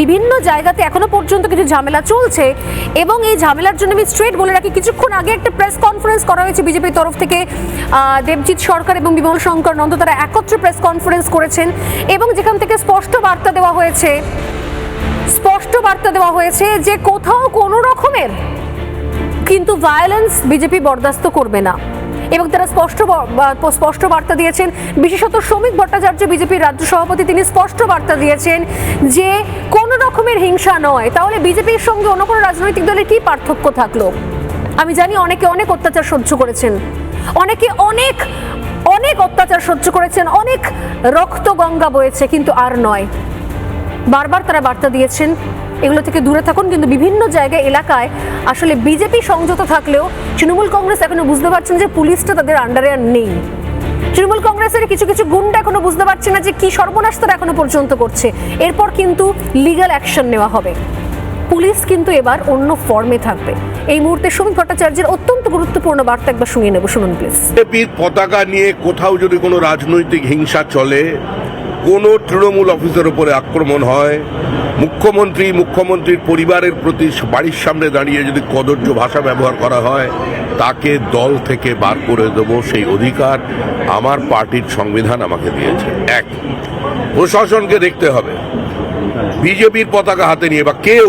বিভিন্ন জায়গাতে এখনো পর্যন্ত কিছু ঝামেলা চলছে এবং এই ঝামেলার জন্য আমি স্ট্রেট বলে রাখি, কিছুক্ষণ আগে একটা প্রেস কনফারেন্স করা হয়েছে বিজেপির তরফ থেকে। দেবজিৎ সরকার এবং বিমল শঙ্কর নন্দ তারা একত্রে প্রেস কনফারেন্স করেছেন এবং যেখান থেকে স্পষ্ট বার্তা দেওয়া হয়েছে যে কোথাও কোনো রকমের কিন্তু ভায়োলেন্স বিজেপি বরদাস্ত করবে না এবং তারা স্পষ্ট বার্তা দিয়েছেন। বিশেষত শ্রমিক ভট্টাচার্য বিজেপির রাজ্য সভাপতি, তিনি স্পষ্ট বার্তা দিয়েছেন যে কোনো রকমের হিংসা নয়। তাহলে বিজেপির সঙ্গে অন্য কোনো রাজনৈতিক দলের কি পার্থক্য থাকলো? আমি জানি অনেকে অনেক অত্যাচার সহ্য করেছেন, অনেকে অনেক অনেক অত্যাচার সহ্য করেছেন, অনেক রক্ত গঙ্গা বয়েছে, কিন্তু আর নয়। বারবার তারা বার্তা দিয়েছেন এগুলো থেকে দূরে থাকুন। কিন্তু বিভিন্ন জায়গায় এলাকায় আসলে বিজেপি সংযত থাকলেও তৃণমূল কংগ্রেস এখনো বুঝতে পারছেন যে পুলিশটা তাদের আন্ডারে আর নেই। তৃণমূল কংগ্রেসের কিছু কিছু গুন্ডা এখনো বুঝতে পারছে না যে কি সর্বনাশ তারা এখনো পর্যন্ত করছে। এরপর কিন্তু লিগ্যাল অ্যাকশন নেওয়া হবে। পুলিশ কিন্তু এবার অন্য ফর্মে থাকবে। এই মুহূর্তে শ্রমিক ভট্টাচার্যের অত্যন্ত গুরুত্বপূর্ণ বার্তা একবার শুনিয়ে নেব, শুনুন প্লিজ। বিজেপির পতাকা নিয়ে কোথাও যদি কোনো রাজনৈতিক হিংসা চলে, কোনো তৃণমূল অফিসের উপরে আক্রমণ হয়, মুখ্যমন্ত্রীর পরিবারের প্রতি বাড়ির সামনে দাঁড়িয়ে যদি কদর্য ভাষা ব্যবহার করা হয়, তাকে দল থেকে বার করে দেব, সেই অধিকার আমার পার্টির সংবিধান আমাকে দিয়েছে। এক, প্রশাসনকে দেখতে হবে বিজেপির পতাকা হাতে নিয়ে বা কেউ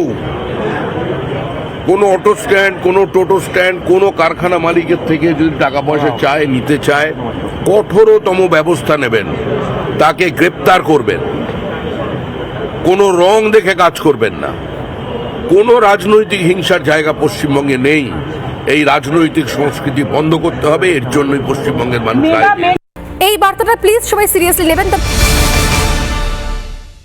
কোনো অটো স্ট্যান্ড, কোনো টোটো স্ট্যান্ড, কোনো কারখানা মালিকের থেকে যদি টাকা পয়সা চায়, নিতে চায়, কঠোরতম ব্যবস্থা নেবেন, তাকে গ্রেপ্তার করবেন। কোনো রং দেখে কাজ করবেন না। কোনো রাজনৈতিক হিংসার জায়গা পশ্চিমবঙ্গে নেই। এই রাজনৈতিক সংস্কৃতি বন্ধ করতে হবে। এর জন্যই পশ্চিমবঙ্গের মানুষ এই বার্তাটা প্লিজ সবাই সিরিয়াসলি নেবেন।